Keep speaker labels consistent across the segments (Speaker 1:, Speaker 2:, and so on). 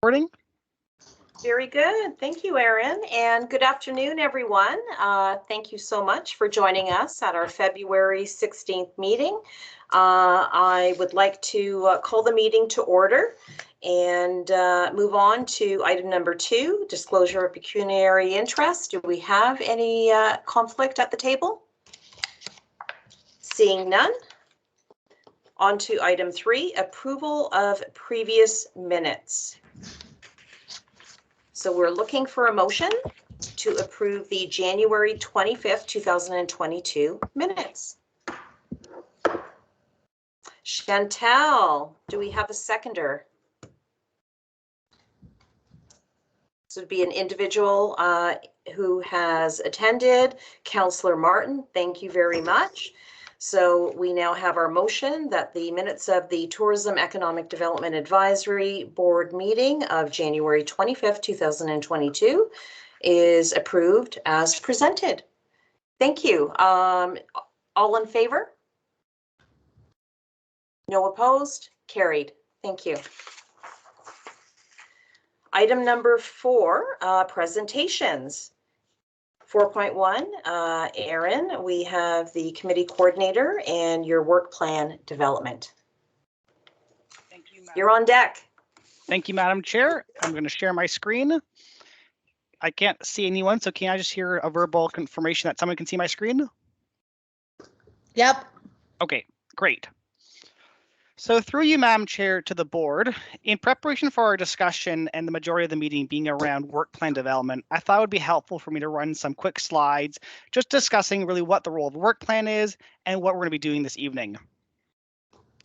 Speaker 1: Recording.
Speaker 2: Very good. Thank you, Erin. And good afternoon, everyone. Thank you so much for joining us at our February 16th meeting. I would like to call the meeting to order and move on to item number 2, disclosure of pecuniary interest. Do we have any conflict at the table? Seeing none. On to item 3, approval of previous minutes. So we're looking for a motion to approve the January 25th, 2022 minutes. Chantal, do we have a seconder? So it'd be an individual who has attended. Councillor Martin, thank you very much. So we now have our motion that the minutes of the Tourism Economic Development Advisory Board meeting of January 25th, 2022 is approved as presented. Thank you. All in favor? No opposed? Carried. Thank you. Item number 4, presentations. 4.1, Erin, we have the committee coordinator and your work plan development.
Speaker 1: Thank you, Madam.
Speaker 2: You're on deck.
Speaker 1: Thank you, Madam Chair. I'm going to share my screen. I can't see anyone, so can I just hear a verbal confirmation that someone can see my screen?
Speaker 3: Yep.
Speaker 1: Okay, great. So through you, Madam Chair, to the board, in preparation for our discussion and the majority of the meeting being around work plan development, I thought it would be helpful for me to run some quick slides, just discussing really what the role of the work plan is and what we're going to be doing this evening.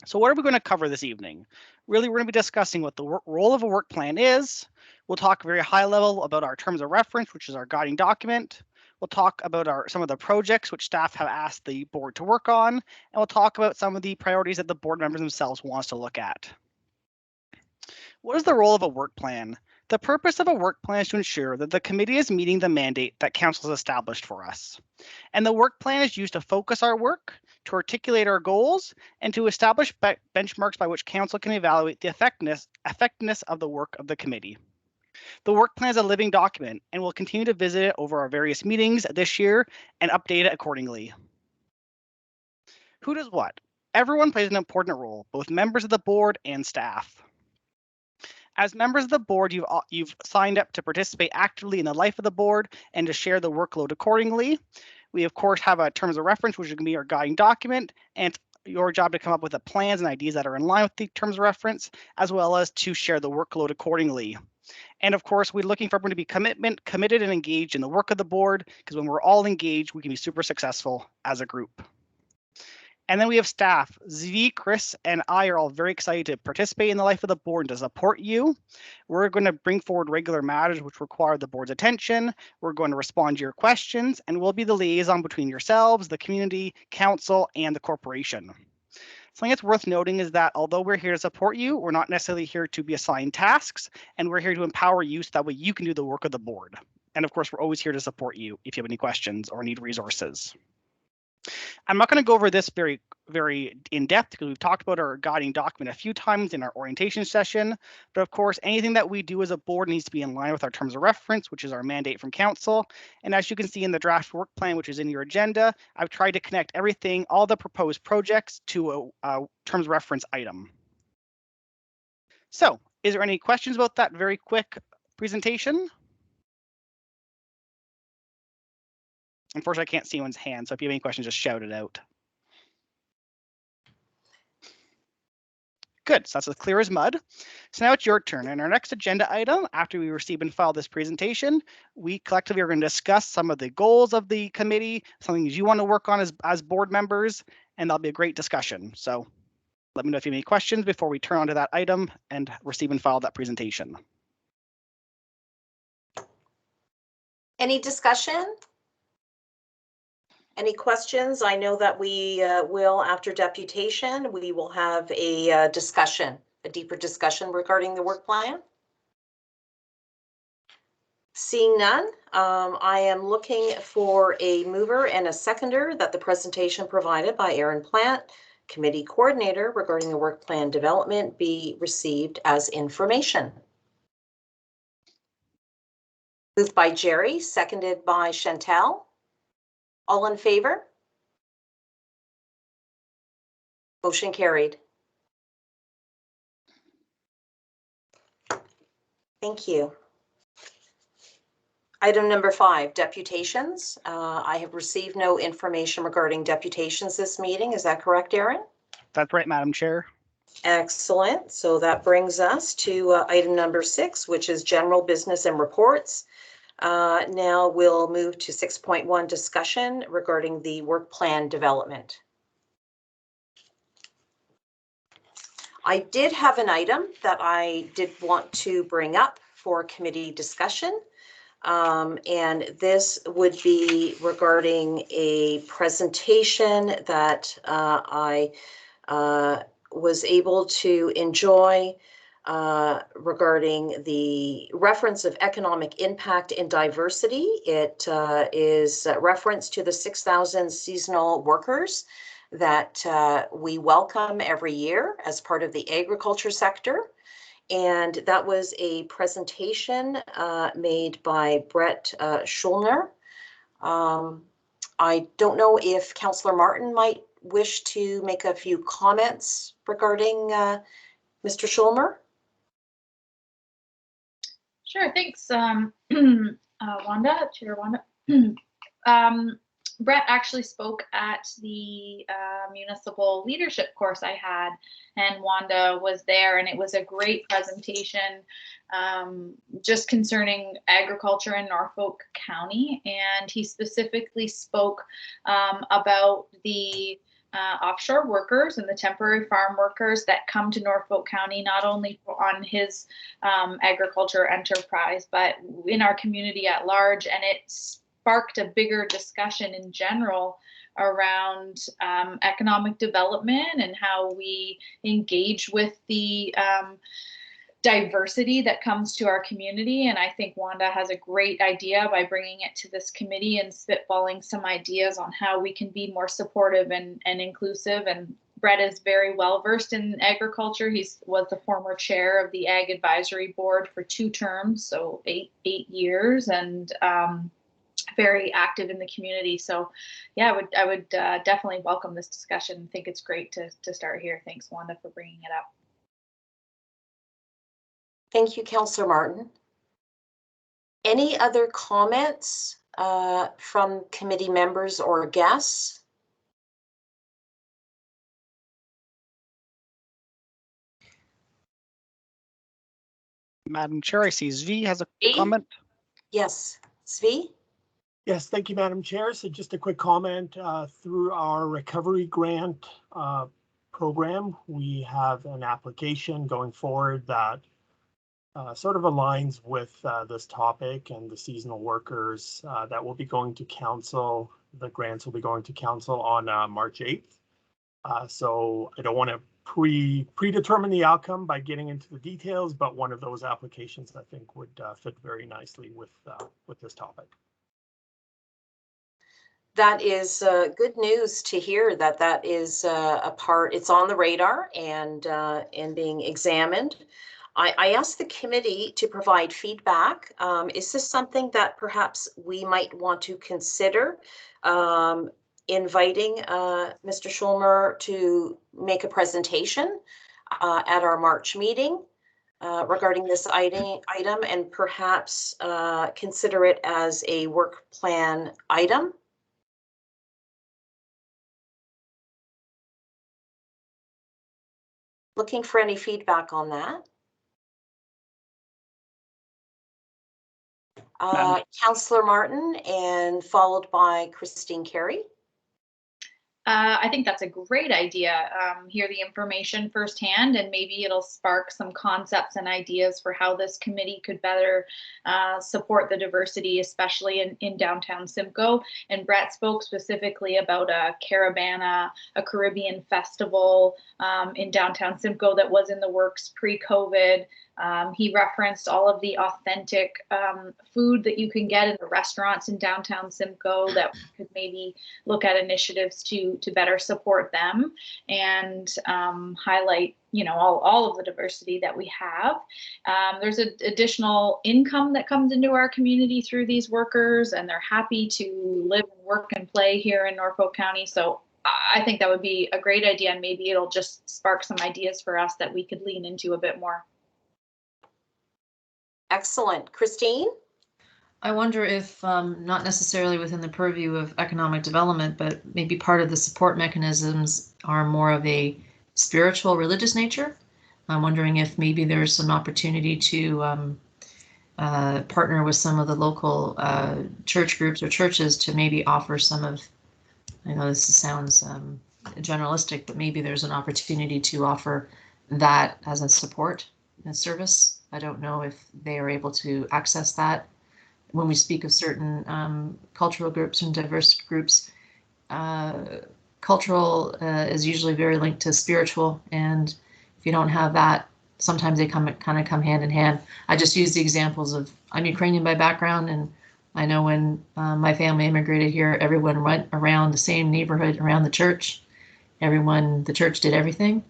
Speaker 1: So what are we going to cover this evening? Really, we're going to be discussing what the role of a work plan is. We'll talk very high level about our terms of reference, which is our guiding document. We'll talk about some of the projects which staff have asked the board to work on, and we'll talk about some of the priorities that the board members themselves want us to look at. What is the role of a work plan? The purpose of a work plan is to ensure that the committee is meeting the mandate that council has established for us. And the work plan is used to focus our work, to articulate our goals, and to establish benchmarks by which council can evaluate the effectiveness of the work of the committee. The work plan is a living document, and we'll continue to visit it over our various meetings this year and update it accordingly. Who does what? Everyone plays an important role, both members of the board and staff. As members of the board, you've signed up to participate actively in the life of the board and to share the workload accordingly. We, of course, have a terms of reference, which is going to be our guiding document, and your job to come up with the plans and ideas that are in line with the terms of reference, as well as to share the workload accordingly. And of course, we're looking for everyone to be committed and engaged in the work of the board, because when we're all engaged, we can be super successful as a group. And then we have staff. Zvi, Chris, and I are all very excited to participate in the life of the board and to support you. We're going to bring forward regular matters which require the board's attention. We're going to respond to your questions, and we'll be the liaison between yourselves, the community, council, and the corporation. Something that's worth noting is that although we're here to support you, we're not necessarily here to be assigned tasks, and we're here to empower you so that way you can do the work of the board. And of course, we're always here to support you if you have any questions or need resources. I'm not going to go over this very in depth because we've talked about our guiding document a few times in our orientation session. But of course, anything that we do as a board needs to be in line with our terms of reference, which is our mandate from council. And as you can see in the draft work plan, which is in your agenda, I've tried to connect everything, all the proposed projects, to a terms of reference item. So, is there any questions about that very quick presentation? Unfortunately, I can't see anyone's hand, so if you have any questions, just shout it out. Good, so that's as clear as mud. So now it's your turn. And our next agenda item, after we receive and file this presentation, we collectively are going to discuss some of the goals of the committee, something you want to work on as board members, and that'll be a great discussion. So let me know if you have any questions before we turn on to that item and receive and file that presentation.
Speaker 2: Any discussion? Any questions? I know that we will, after deputation, we will have a discussion, a deeper discussion regarding the work plan. Seeing none, I am looking for a mover and a seconder that the presentation provided by Erin Plant, committee coordinator regarding the work plan development, be received as information. Moved by Jerry, seconded by Chantel. All in favor? Motion carried. Thank you. Item number 5, deputations. I have received no information regarding deputations this meeting. Is that correct, Aaron?
Speaker 1: That's right, Madam Chair.
Speaker 2: Excellent. So that brings us to item number 6, which is general business and reports. Now we'll move to 6.1, discussion regarding the work plan development. I did have an item that I did want to bring up for committee discussion. And this would be regarding a presentation that I was able to enjoy regarding the reference of economic impact and diversity. It is a reference to the 6,000 seasonal workers that we welcome every year as part of the agriculture sector. And that was a presentation made by Brett Schulner. I don't know if Councillor Martin might wish to make a few comments regarding Mr. Schulner.
Speaker 4: Sure, thanks, Wanda, Chair Wanda. Brett actually spoke at the municipal leadership course I had, and Wanda was there, and it was a great presentation just concerning agriculture in Norfolk County. And he specifically spoke about the offshore workers and the temporary farm workers that come to Norfolk County, not only on his agriculture enterprise, but in our community at large. And it sparked a bigger discussion in general around economic development and how we engage with the diversity that comes to our community. And I think Wanda has a great idea by bringing it to this committee and spitballing some ideas on how we can be more supportive and inclusive. And Brett is very well versed in agriculture. He was the former chair of the Ag Advisory Board for 2 terms, so eight years, and very active in the community. So yeah, I would definitely welcome this discussion. I think it's great to start here. Thanks, Wanda, for bringing it up.
Speaker 2: Thank you, Councillor Martin. Any other comments from committee members or guests?
Speaker 1: Madam Chair, I see Zvi has a
Speaker 2: Zvi?
Speaker 1: comment.
Speaker 2: Yes, Zvi?
Speaker 5: Yes, thank you, Madam Chair. So just a quick comment. Through our recovery grant program, we have an application going forward that sort of aligns with this topic and the seasonal workers that will be going to council. The grants will be going to council on March 8th. So I don't want to predetermine the outcome by getting into the details, but one of those applications I think would fit very nicely with this topic.
Speaker 2: That is good news to hear that that is a part, it's on the radar and being examined. I asked the committee to provide feedback. Is this something that perhaps we might want to consider inviting Mr. Schulmer to make a presentation at our March meeting regarding this item and perhaps consider it as a work plan item? Looking for any feedback on that. Councillor Martin, and followed by Christine Carey.
Speaker 4: I think that's a great idea. Hear the information firsthand, and maybe it'll spark some concepts and ideas for how this committee could better support the diversity, especially in downtown Simcoe. And Brett spoke specifically about a Caravana, a Caribbean festival in downtown Simcoe that was in the works pre-COVID. He referenced all of the authentic food that you can get in the restaurants in downtown Simcoe that we could maybe look at initiatives to to better support them and highlight, all of the diversity that we have. There's an additional income that comes into our community through these workers, and they're happy to live and work and play here in Norfolk County. So I think that would be a great idea, and maybe it'll just spark some ideas for us that we could lean into a bit more.
Speaker 2: Excellent. Christine?
Speaker 6: I wonder if, not necessarily within the purview of economic development, but maybe part of the support mechanisms are more of a spiritual, religious nature. I'm wondering if maybe there's some opportunity to partner with some of the local church groups or churches to maybe offer some of, I know this sounds generalistic, but maybe there's an opportunity to offer that as a support and service. I don't know if they are able to access that. When we speak of certain cultural groups and diverse groups, cultural is usually very linked to spiritual, and if you don't have that, sometimes they kind of come hand in hand. I just use the examples of, I'm Ukrainian by background, and I know when my family immigrated here, everyone went around the same neighborhood around the church. The church did everything.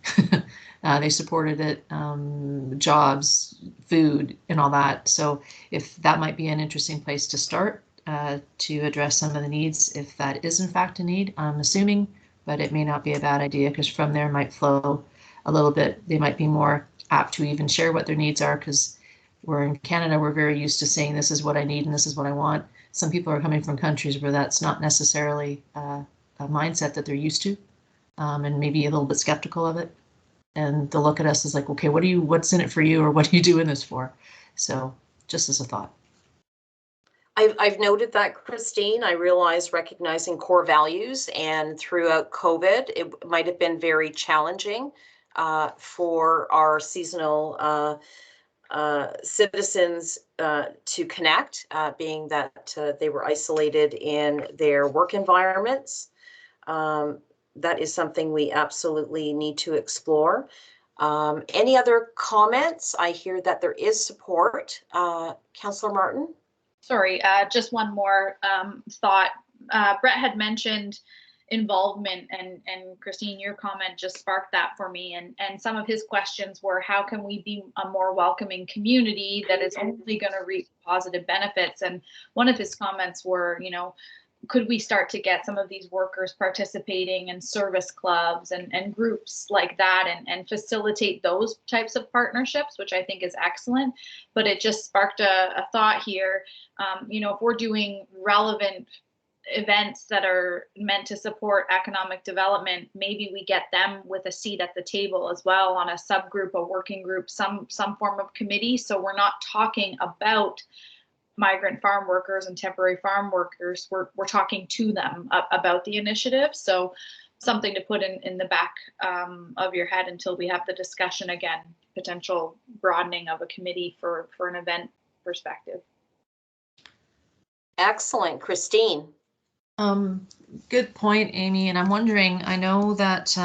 Speaker 6: They supported it, jobs, food, and all that. So if that might be an interesting place to start to address some of the needs, if that is in fact a need, I'm assuming, but it may not be a bad idea, because from there might flow a little bit. They might be more apt to even share what their needs are, because we're in Canada, we're very used to saying this is what I need and this is what I want. Some people are coming from countries where that's not necessarily a mindset that they're used to, and maybe a little bit skeptical of it. And they'll look at us as like, okay, what's in it for you, or what are you doing this for? So just as a thought.
Speaker 2: I've noted that, Christine. I realize recognizing core values, and throughout COVID, it might have been very challenging for our seasonal citizens to connect, being that they were isolated in their work environments. That is something we absolutely need to explore. Any other comments? I hear that there is support. Councillor Martin?
Speaker 4: Sorry, just one more thought. Brett had mentioned involvement, and Christine, your comment just sparked that for me. And some of his questions were, how can we be a more welcoming community that is only going to reap positive benefits? And one of his comments were, could we start to get some of these workers participating in service clubs and groups like that, and facilitate those types of partnerships, which I think is excellent. But it just sparked a thought here. If we're doing relevant events that are meant to support economic development, maybe we get them with a seat at the table as well, on a subgroup, a working group, some form of committee. So we're not talking about migrant farm workers and temporary farm workers. We're talking to them about the initiative. So something to put in the back of your head until we have the discussion again, potential broadening of a committee for an event perspective.
Speaker 2: Excellent. Christine?
Speaker 6: Good point, Amy. And I'm wondering, I know that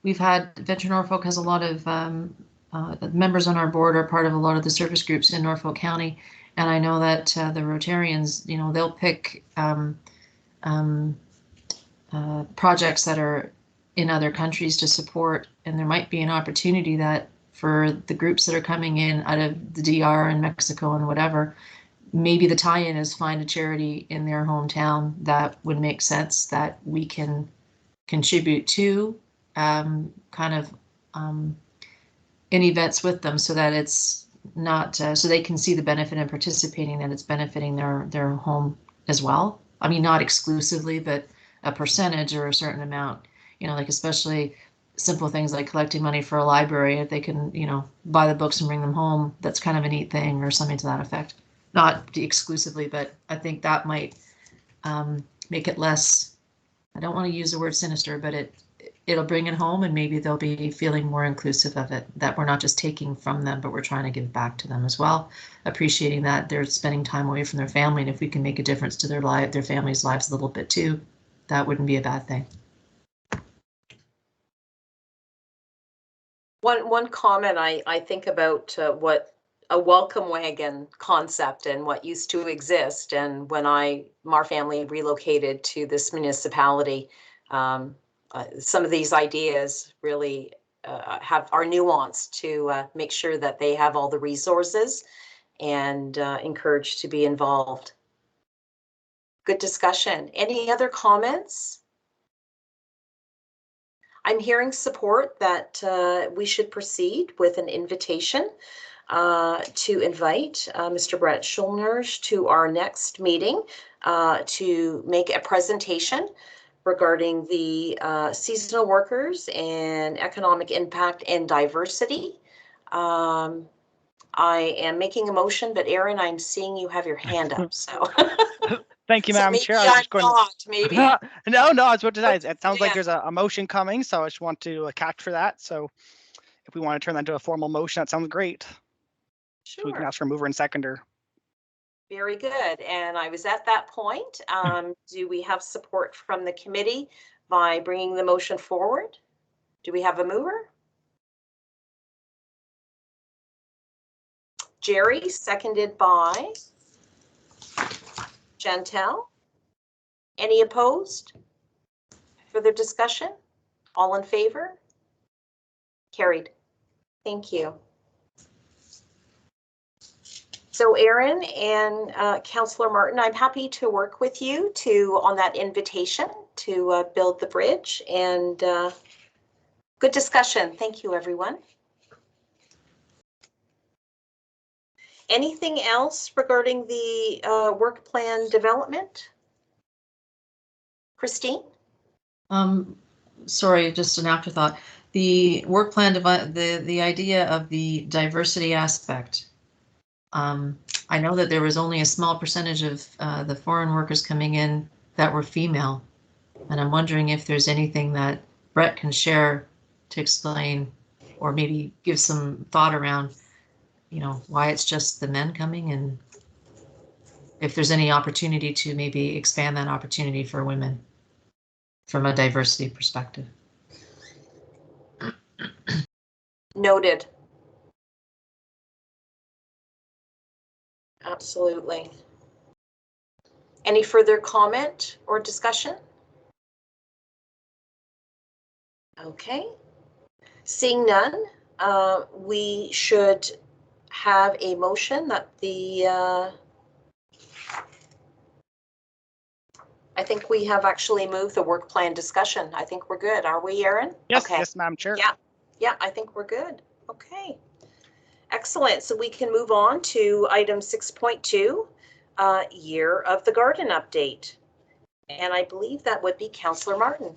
Speaker 6: we've had, Venture Norfolk has a lot of members on our board are part of a lot of the service groups in Norfolk County. And I know that the Rotarians, they'll pick projects that are in other countries to support. And there might be an opportunity that for the groups that are coming in out of the DR and Mexico and whatever, maybe the tie-in is find a charity in their hometown that would make sense that we can contribute to in events with them, so that it's not so they can see the benefit in participating, that it's benefiting their home as well. I mean, not exclusively, but a percentage or a certain amount, like especially simple things like collecting money for a library. If they can, buy the books and bring them home, that's kind of a neat thing, or something to that effect. Not exclusively, but I think that might make it less, I don't want to use the word sinister, but it'll bring it home, and maybe they'll be feeling more inclusive of it, that we're not just taking from them, but we're trying to give back to them as well, appreciating that they're spending time away from their family. And if we can make a difference to their family's lives a little bit too, that wouldn't be a bad thing.
Speaker 2: One comment I think about what a welcome wagon concept and what used to exist. And when our family relocated to this municipality, some of these ideas really are nuanced to make sure that they have all the resources and encouraged to be involved. Good discussion. Any other comments? I'm hearing support that we should proceed with an invitation to invite Mr. Brett Schulners to our next meeting to make a presentation regarding the seasonal workers and economic impact and diversity. I am making a motion, but Aaron, I'm seeing you have your hand up, so.
Speaker 1: Thank you,
Speaker 2: So
Speaker 1: Madam
Speaker 2: maybe
Speaker 1: Chair. I was just going
Speaker 2: maybe.
Speaker 1: No, I was about to say, it sounds like
Speaker 2: Yeah.
Speaker 1: there's a motion coming, so I just want to catch for that. So if we want to turn that into a formal motion, that sounds great. So we can
Speaker 2: Sure.
Speaker 1: ask for mover and seconder.
Speaker 2: Very good. And I was at that point. Do we have support from the committee by bringing the motion forward? Do we have a mover? Jerry, seconded by Chantel. Any opposed? Further discussion? All in favor? Carried. Thank you. So Aaron and Councillor Martin, I'm happy to work with you on that invitation to build the bridge, and good discussion. Thank you, everyone. Anything else regarding the work plan development? Christine?
Speaker 6: Sorry, just an afterthought. The work plan, the idea of the diversity aspect. I know that there was only a small percentage of the foreign workers coming in that were female, and I'm wondering if there's anything that Brett can share to explain, or maybe give some thought around, why it's just the men coming, and if there's any opportunity to maybe expand that opportunity for women from a diversity perspective.
Speaker 2: Noted. Absolutely. Any further comment or discussion? Okay. Seeing none, we should have a motion that I think we have actually moved the work plan discussion. I think we're good. Are we, Aaron?
Speaker 1: Yes,
Speaker 2: okay.
Speaker 1: yes, Madam Chair.
Speaker 2: Yeah, I think we're good. Okay. Excellent. So we can move on to item 6.2, Year of the Garden update. And I believe that would be Councillor Martin.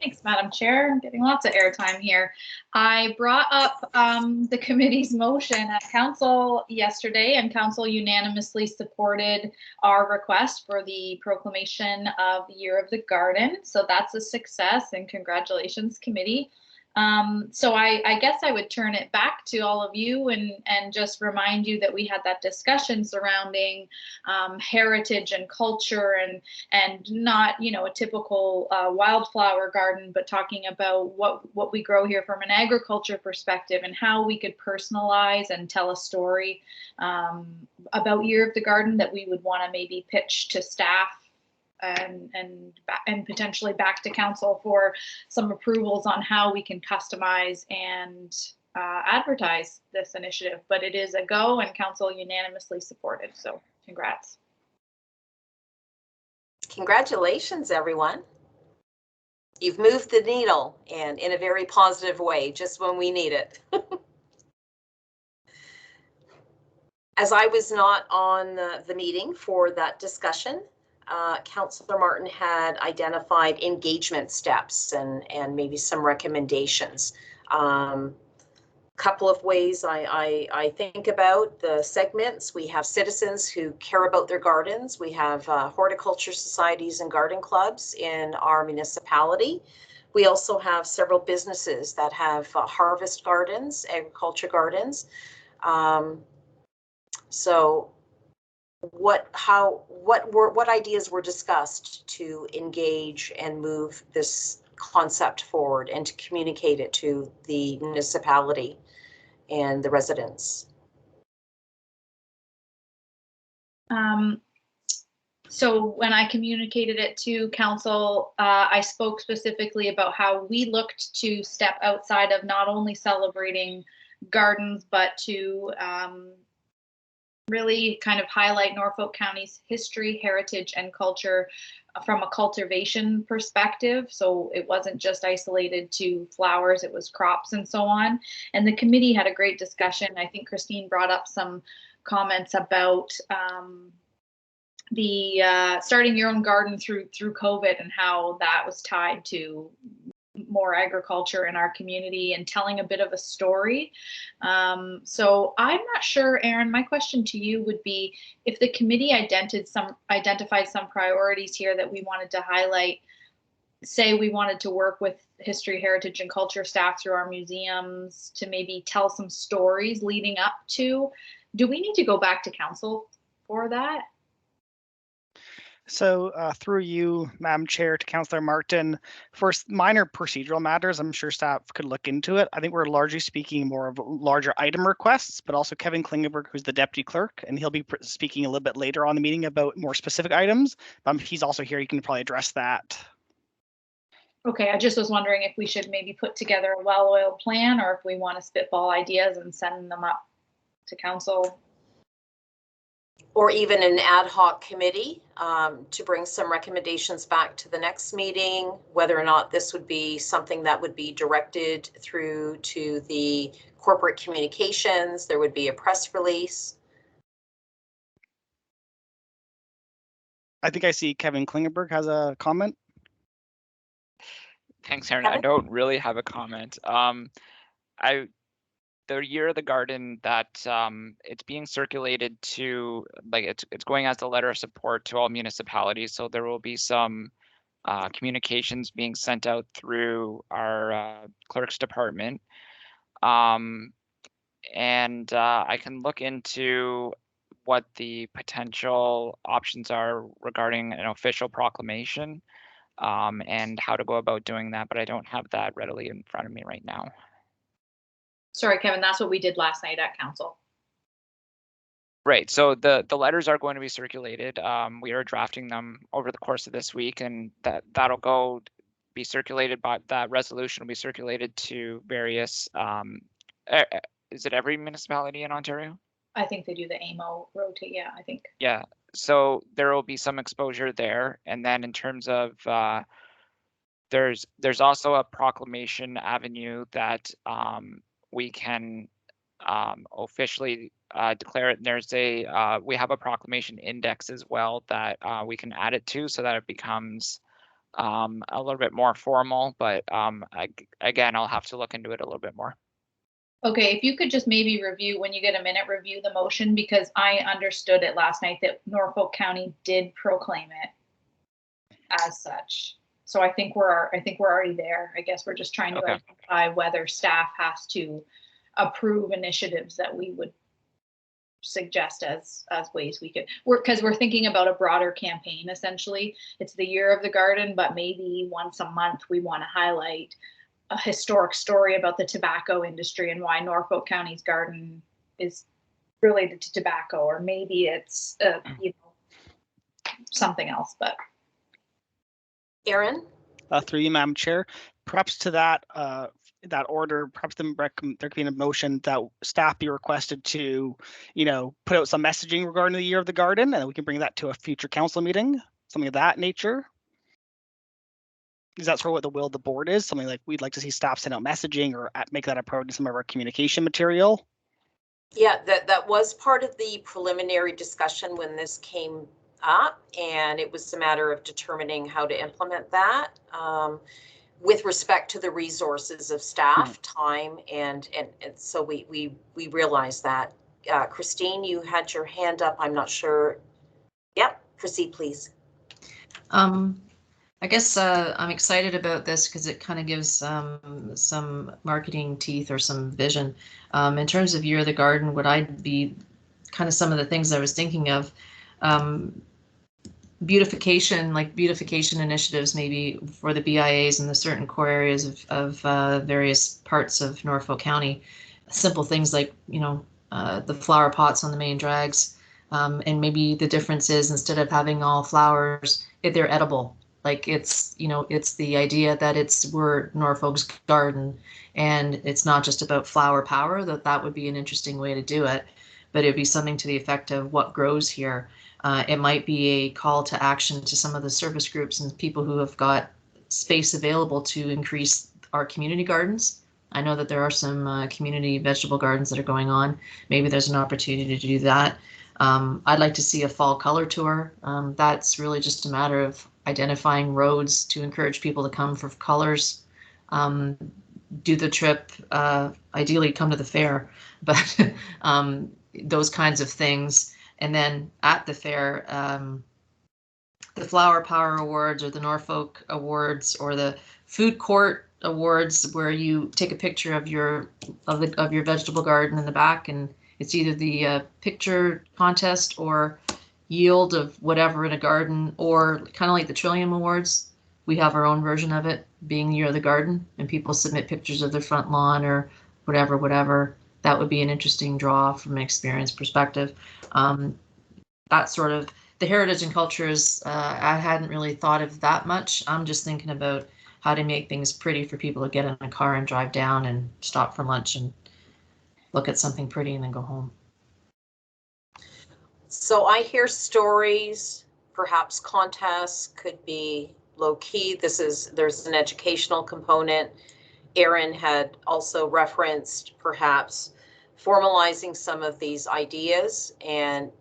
Speaker 4: Thanks, Madam Chair. I'm getting lots of airtime here. I brought up the committee's motion at council yesterday, and council unanimously supported our request for the proclamation of the Year of the Garden. So that's a success, and congratulations, committee. So I guess I would turn it back to all of you and just remind you that we had that discussion surrounding heritage and culture and not, a typical wildflower garden, but talking about what we grow here from an agriculture perspective and how we could personalize and tell a story about Year of the Garden that we would want to maybe pitch to staff and potentially back to council for some approvals on how we can customize and advertise this initiative. But it is a go, and council unanimously supported. So congrats.
Speaker 2: Congratulations, everyone. You've moved the needle, and in a very positive way, just when we need it. As I was not on the meeting for that discussion, Councillor Martin had identified engagement steps and maybe some recommendations. Couple of ways I think about the segments. We have citizens who care about their gardens. We have horticulture societies and garden clubs in our municipality. We also have several businesses that have harvest gardens, agriculture gardens. So what ideas were discussed to engage and move this concept forward and to communicate it to the municipality and the residents?
Speaker 4: So when I communicated it to council, I spoke specifically about how we looked to step outside of not only celebrating gardens, but to really kind of highlight Norfolk County's history, heritage, and culture from a cultivation perspective. So it wasn't just isolated to flowers, it was crops and so on. And the committee had a great discussion. I think Christine brought up some comments about the starting your own garden through COVID and how that was tied to more agriculture in our community and telling a bit of a story. So I'm not sure, Aaron, my question to you would be if the committee identified some priorities here that we wanted to highlight, say we wanted to work with history, heritage, and culture staff through our museums to maybe tell some stories leading up to, do we need to go back to council for that?
Speaker 1: So through you, Madam Chair, to Councillor Martin, for minor procedural matters, I'm sure staff could look into it. I think we're largely speaking more of larger item requests, but also Kevin Klingenberg, who's the deputy clerk, and he'll be speaking a little bit later on in the meeting about more specific items. He's also here. He can probably address that.
Speaker 4: Okay, I just was wondering if we should maybe put together a well-oiled plan or if we want to spitball ideas and send them up to council.
Speaker 2: Or even an ad hoc committee to bring some recommendations back to the next meeting, whether or not this would be something that would be directed through to the corporate communications. There would be a press release.
Speaker 1: I think I see Kevin Klingenberg has a comment.
Speaker 7: Thanks, Aaron. I don't really have a comment. The Year of the Garden, that it's being circulated to, like, it's going as a letter of support to all municipalities. So there will be some communications being sent out through our clerk's department. And I can look into what the potential options are regarding an official proclamation and how to go about doing that, but I don't have that readily in front of me right now.
Speaker 4: Sorry, Kevin, that's what we did last night at council.
Speaker 7: Right, so the letters are going to be circulated. We are drafting them over the course of this week, and that'll be circulated, by that resolution will be circulated to various, is it every municipality in Ontario?
Speaker 4: I think they do the AMO rotate, yeah, I think.
Speaker 7: Yeah, so there will be some exposure there, and then in terms of there's also a proclamation avenue that we can officially declare it. And there's we have a proclamation index as well that we can add it to, so that it becomes a little bit more formal. But again, I'll have to look into it a little bit more.
Speaker 4: Okay, if you could just maybe review, when you get a minute, review the motion, because I understood it last night that Norfolk County did proclaim it as such. So I think we're already there. I guess we're just trying to identify whether staff has to approve initiatives that we would suggest as ways we could work, because we're thinking about a broader campaign. Essentially, it's the Year of the Garden, but maybe once a month we want to highlight a historic story about the tobacco industry and why Norfolk County's garden is related to tobacco, or maybe it's something else. But
Speaker 2: Aaron?
Speaker 1: Through you, Madam Chair, perhaps to that order, perhaps there could be a motion that staff be requested to, put out some messaging regarding the Year of the Garden, and we can bring that to a future council meeting, something of that nature. Is that sort of what the will of the board is? Something like we'd like to see staff send out messaging or make that a priority in some of our communication material? Yeah,
Speaker 2: that was part of the preliminary discussion when this came up, and it was a matter of determining how to implement that with respect to the resources of staff, time, and so we realized that. Christine, you had your hand up. I'm not sure. Yep, proceed, please.
Speaker 6: I guess I'm excited about this because it kind of gives some marketing teeth or some vision. In terms of Year of the Garden, what I'd be kind of some of the things I was thinking of, beautification initiatives maybe for the BIAs and the certain core areas of various parts of Norfolk County. Simple things like, the flower pots on the main drags. And maybe the difference is instead of having all flowers, they're edible. Like it's, it's the idea that we're Norfolk's garden, and it's not just about flower power. That would be an interesting way to do it, but it'd be something to the effect of what grows here. It might be a call to action to some of the service groups and people who have got space available to increase our community gardens. I know that there are some community vegetable gardens that are going on. Maybe there's an opportunity to do that. I'd like to see a fall color tour. That's really just a matter of identifying roads to encourage people to come for colors. Do the trip, ideally come to the fair, but those kinds of things. And then at the fair, the Flower Power Awards or the Norfolk Awards or the Food Court Awards, where you take a picture of your vegetable garden in the back, and it's either the picture contest or yield of whatever in a garden, or kind of like the Trillium Awards. We have our own version of it, being Year of the Garden, and people submit pictures of their front lawn or whatever. That would be an interesting draw from an experience perspective. That sort of the heritage and cultures, I hadn't really thought of that much. I'm just thinking about how to make things pretty for people to get in a car and drive down and stop for lunch and look at something pretty and then go home.
Speaker 2: So I hear stories, perhaps contests could be low key. There's an educational component. Aaron had also referenced perhaps formalizing some of these ideas and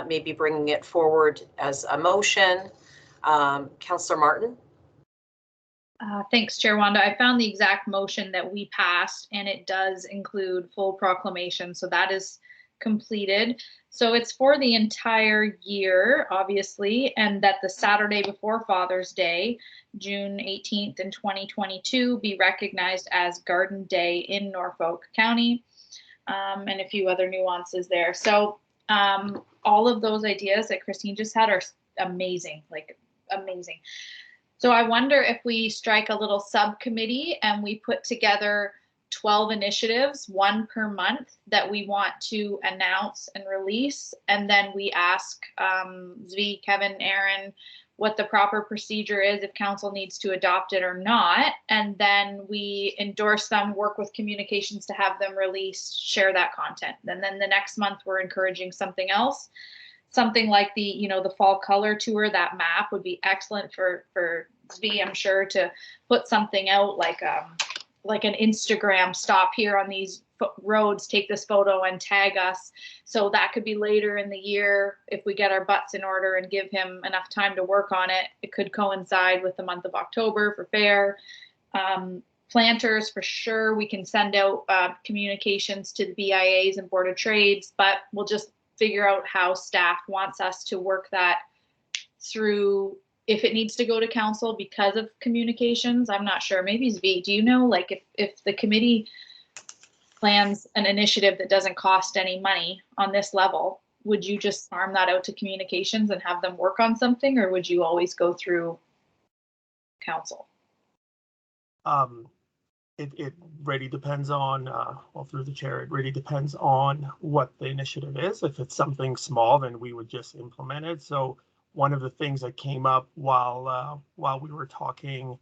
Speaker 2: maybe bringing it forward as a motion. Councillor Martin.
Speaker 4: Thanks, Chair Wanda. I found the exact motion that we passed, and it does include full proclamation. So that is completed. So it's for the entire year, obviously, and that the Saturday before Father's Day, June 18th in 2022, be recognized as Garden Day in Norfolk County, and a few other nuances there. So all of those ideas that Christine just had are amazing, like amazing. So I wonder if we strike a little subcommittee and we put together 12 initiatives, one per month, that we want to announce and release. And then we ask Zvi, Kevin, Aaron, what the proper procedure is if council needs to adopt it or not. And then we endorse them, work with communications to have them released, share that content. And then the next month we're encouraging something else. Something like the fall color tour. That map would be excellent for Zvi, I'm sure, to put something out like an Instagram, stop here on these roads, take this photo and tag us. So that could be later in the year if we get our butts in order and give him enough time to work on it. It could coincide with the month of October for fair. Planters, for sure, we can send out communications to the BIAs and Board of Trades, but we'll just figure out how staff wants us to work that through. If it needs to go to council because of communications, I'm not sure. Maybe Zvi, do you know, like if the committee plans an initiative that doesn't cost any money on this level, would you just farm that out to communications and have them work on something, or would you always go through council?
Speaker 5: It really depends on, through the chair, it really depends on what the initiative is. If it's something small, then we would just implement it. So one of the things that came up while we were talking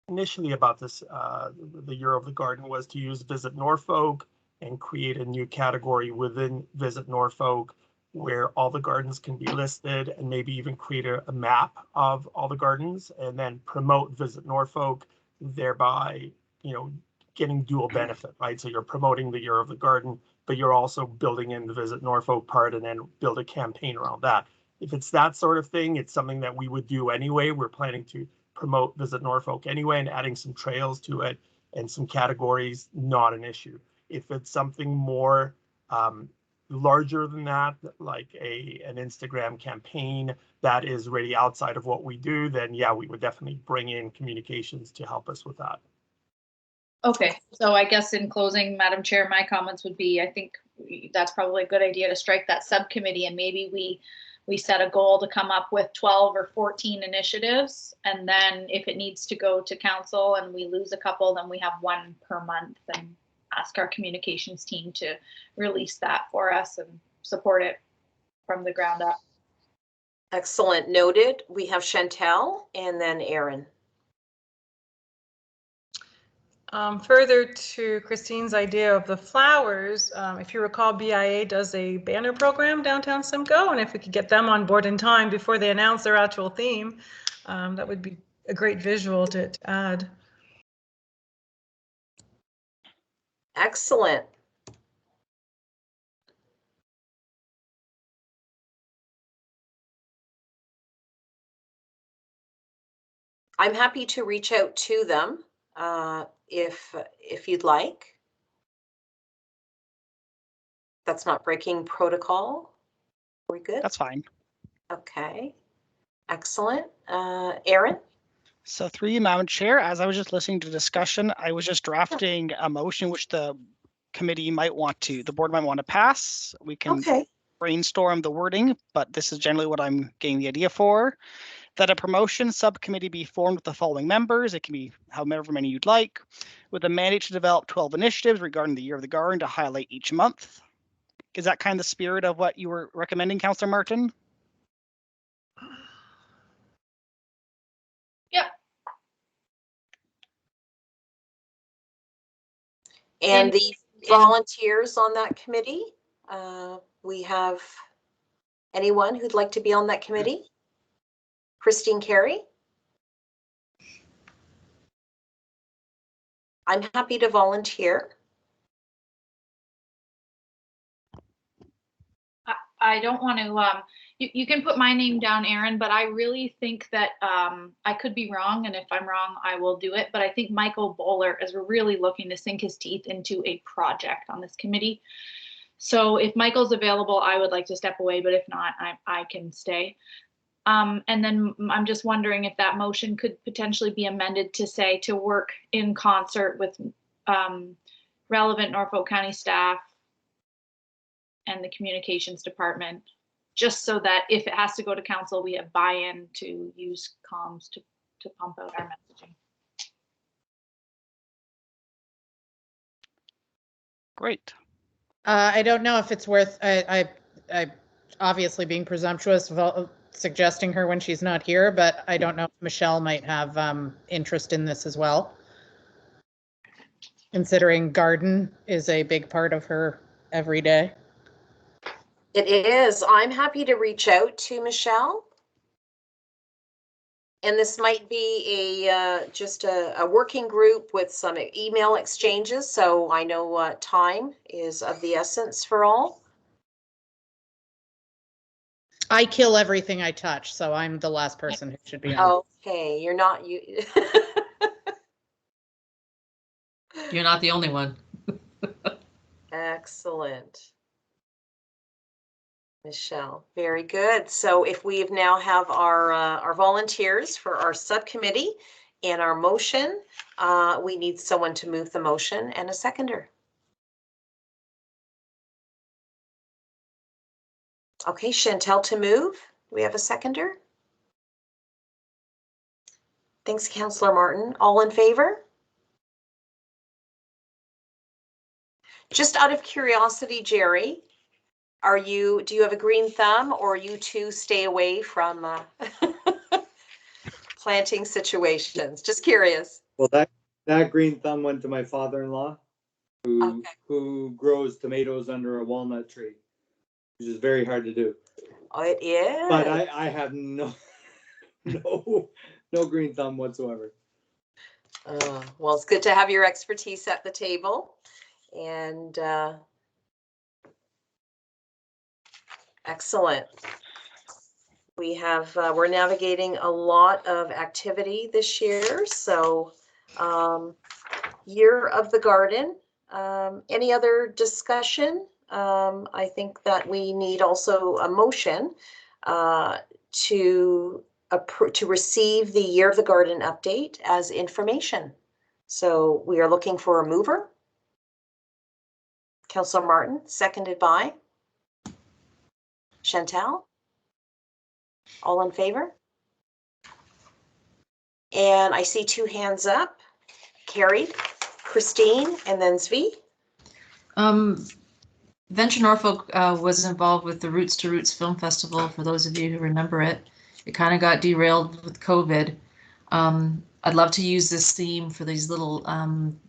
Speaker 5: initially about this, the Year of the Garden, was to use Visit Norfolk and create a new category within Visit Norfolk where all the gardens can be listed, and maybe even create a map of all the gardens and then promote Visit Norfolk, thereby getting dual benefit, right? So you're promoting the Year of the Garden, but you're also building in the Visit Norfolk part, and then build a campaign around that. If it's that sort of thing, it's something that we would do anyway. We're planning to promote Visit Norfolk anyway, and adding some trails to it and some categories, not an issue. If it's something more larger than that, like an Instagram campaign that is really outside of what we do, then yeah, we would definitely bring in communications to help us with that.
Speaker 4: Okay, so I guess in closing, Madam Chair, my comments would be, I think that's probably a good idea to strike that subcommittee, and maybe we set a goal to come up with 12 or 14 initiatives, and then if it needs to go to council and we lose a couple, then we have one per month, and ask our communications team to release that for us and support it. from the ground up.
Speaker 2: Excellent, noted. We have Chantel and then Aaron.
Speaker 8: Further to Christine's idea of the flowers, if you recall, BIA does a banner program downtown Simcoe, and if we could get them on board in time before they announce their actual theme, that would be a great visual to add.
Speaker 2: Excellent. I'm happy to reach out to them if you'd like. That's not breaking protocol. Are we good?
Speaker 1: That's fine.
Speaker 2: Okay. Excellent. Aaron?
Speaker 1: So through you, Madam Chair, as I was just listening to discussion, I was just drafting a motion which the committee might want to, the board might want to pass. We can brainstorm the wording, but this is generally what I'm getting the idea for. That a promotion subcommittee be formed with the following members. It can be however many you'd like, with a mandate to develop 12 initiatives regarding the Year of the Garden to highlight each month. Is that kind of the spirit of what you were recommending, Councillor Martin?
Speaker 4: Yep.
Speaker 2: And the volunteers on that committee, we have anyone who'd like to be on that committee? Christine Carey? I'm happy to volunteer.
Speaker 4: I don't want to, you can put my name down, Aaron, but I really think that I could be wrong. And if I'm wrong, I will do it. But I think Michael Bowler is really looking to sink his teeth into a project on this committee. So if Michael's available, I would like to step away, but if not, I can stay. And then I'm just wondering if that motion could potentially be amended to say to work in concert with relevant Norfolk County staff and the communications department, just so that if it has to go to council, we have buy-in to use comms to pump out our messaging.
Speaker 1: Great.
Speaker 3: I don't know if it's worth, I obviously being presumptuous, suggesting her when she's not here, but I don't know if Michelle might have interest in this as well. Considering garden is a big part of her every day.
Speaker 2: It is. I'm happy to reach out to Michelle. And this might be just a working group with some email exchanges. So I know time is of the essence for all.
Speaker 3: I kill everything I touch, so I'm the last person who should be on.
Speaker 2: Okay, you're not you.
Speaker 6: You're not the only one.
Speaker 2: Excellent. Michelle, very good. So if we now have our volunteers for our subcommittee and our motion, we need someone to move the motion and a seconder. Okay, Chantel to move. We have a seconder. Thanks, Councillor Martin. All in favor? Just out of curiosity, Jerry, do you have a green thumb, or you two stay away from planting situations? Just curious.
Speaker 9: Well, that green thumb went to my father-in-law, who grows tomatoes under a walnut tree, which is very hard to do.
Speaker 2: Oh, it is.
Speaker 9: But I have no green thumb whatsoever.
Speaker 2: Well, it's good to have your expertise at the table, and excellent. We have we're navigating a lot of activity this year. So Year of the Garden. Any other discussion? I think that we need also a motion to receive the Year of the Garden update as information. So we are looking for a mover. Councillor Martin, seconded by Chantel. All in favor? And I see two hands up. Carried. Christine, and then Zvi.
Speaker 6: Venture Norfolk was involved with the Roots to Roots Film Festival, for those of you who remember it. It kind of got derailed with COVID. I'd love to use this theme for these little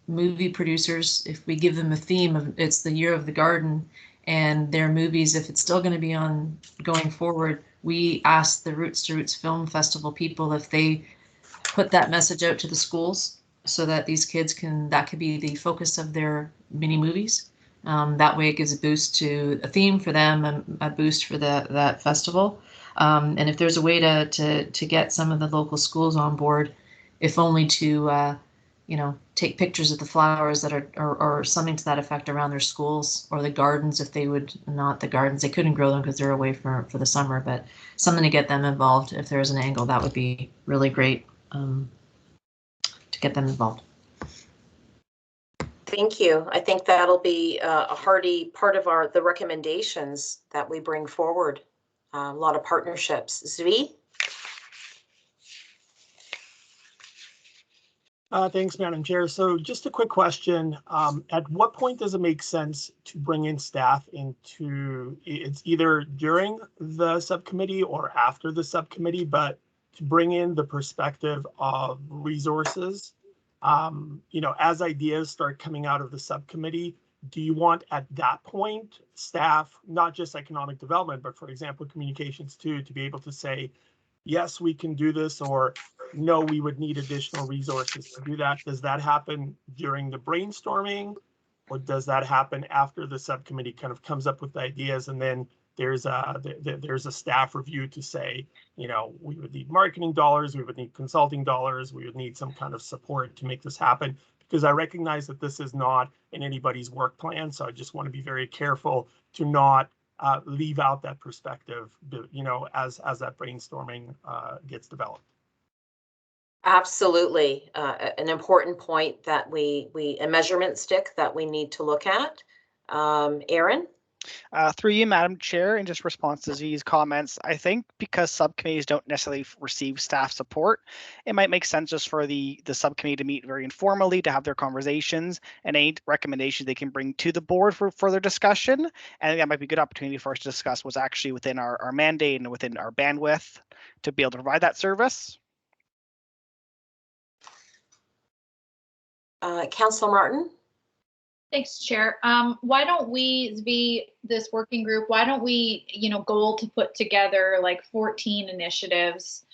Speaker 6: movie producers. If we give them a theme of it's the year of the garden and their movies, if it's still going to be on going forward, we asked the Roots to Roots Film Festival people if they put that message out to the schools so that these kids can, that could be the focus of their mini movies. That way it gives a boost to a theme for them and a boost for that festival. And if there's a way to get some of the local schools on board, if only to, take pictures of the flowers that are, or something to that effect around their schools, or the gardens, if they would, not the gardens, they couldn't grow them because they're away for the summer, but something to get them involved. If there's an angle, that would be really great to get them involved.
Speaker 2: Thank you. I think that'll be a hearty part of the recommendations that we bring forward. A lot of partnerships. Zvi?
Speaker 5: Thanks, Madam Chair. So just a quick question. At what point does it make sense to bring in staff into, it's either during the subcommittee or after the subcommittee, but to bring in the perspective of resources, as ideas start coming out of the subcommittee, do you want at that point staff, not just economic development, but for example, communications too, to be able to say, yes, we can do this, or no, we would need additional resources to do that? Does that happen during the brainstorming, or does that happen after the subcommittee kind of comes up with ideas and then there's a staff review to say, we would need marketing dollars, we would need consulting dollars, we would need some kind of support to make this happen? Because I recognize that this is not in anybody's work plan, so I just want to be very careful to not leave out that perspective, as that brainstorming gets developed.
Speaker 2: Absolutely. An important point that a measurement stick that we need to look at. Aaron?
Speaker 1: Through you, Madam Chair, in just response to Z's comments, I think because subcommittees don't necessarily receive staff support, it might make sense just for the subcommittee to meet very informally, to have their conversations, and any recommendations they can bring to the board for further discussion. And I think that might be a good opportunity for us to discuss what's actually within our mandate and within our bandwidth to be able to provide that service.
Speaker 2: Councillor Martin?
Speaker 4: Thanks, Chair. Why don't we, this working group, why don't we, goal to put together like 14 initiatives.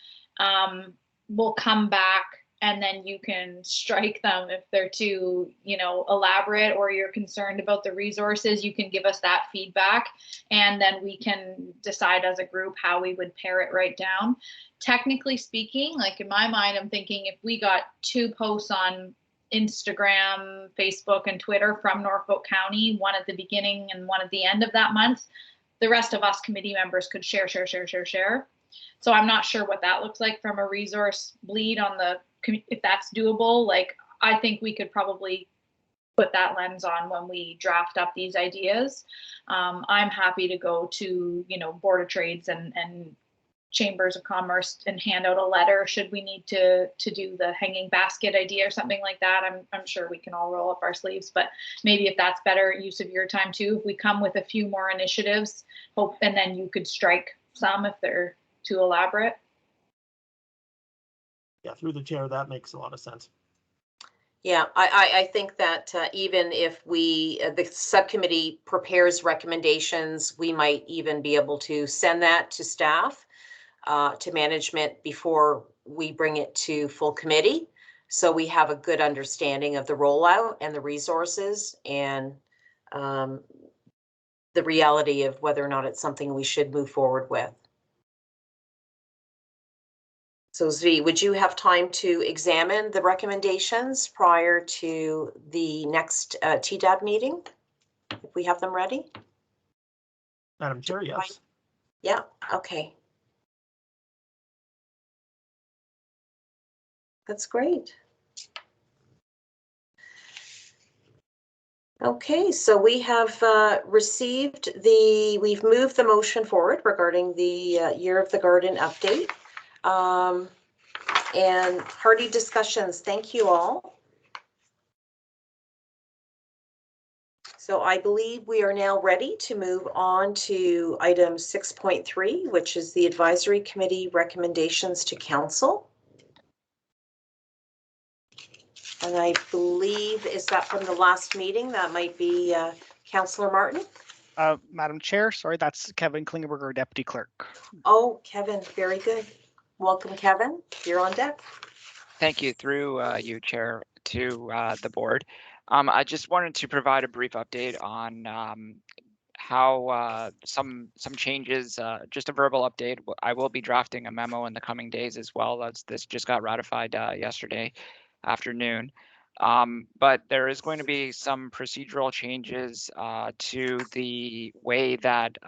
Speaker 4: We'll come back and then you can strike them if they're too, elaborate, or you're concerned about the resources. You can give us that feedback and then we can decide as a group how we would pare it right down. Technically speaking, like in my mind, I'm thinking if we got 2 posts on Instagram, Facebook, and Twitter from Norfolk County, one at the beginning and one at the end of that month, the rest of us committee members could share. So I'm not sure what that looks like from a resource bleed on if that's doable. Like, I think we could probably put that lens on when we draft up these ideas. I'm happy to go to, Board of Trades and Chambers of Commerce and hand out a letter should we need to do the hanging basket idea or something like that. I'm sure we can all roll up our sleeves, but maybe if that's better use of your time too, if we come with a few more initiatives, and then you could strike some if they're too elaborate.
Speaker 5: Yeah, through the chair, that makes a lot of sense.
Speaker 2: Yeah, I think that even if the subcommittee prepares recommendations, we might even be able to send that to staff, to management before we bring it to full committee. So we have a good understanding of the rollout and the resources and the reality of whether or not it's something we should move forward with. So Zvi, would you have time to examine the recommendations prior to the next TDAB meeting, if we have them ready?
Speaker 5: Madam Chair, yes.
Speaker 2: Yeah, okay. That's great. Okay, so we have we've moved the motion forward regarding the Year of the Garden update. And hearty discussions. Thank you all. So I believe we are now ready to move on to item 6.3, which is the advisory committee recommendations to council. And I believe, is that from the last meeting? That might be Councillor Martin.
Speaker 1: Madam Chair, sorry, that's Kevin Klingenberger, Deputy Clerk.
Speaker 2: Oh, Kevin, very good. Welcome, Kevin. You're on deck.
Speaker 7: Thank you, through you, Chair, to the board. I just wanted to provide a brief update on how some changes, just a verbal update. I will be drafting a memo in the coming days as well, as this just got ratified yesterday afternoon. But there is going to be some procedural changes to the way that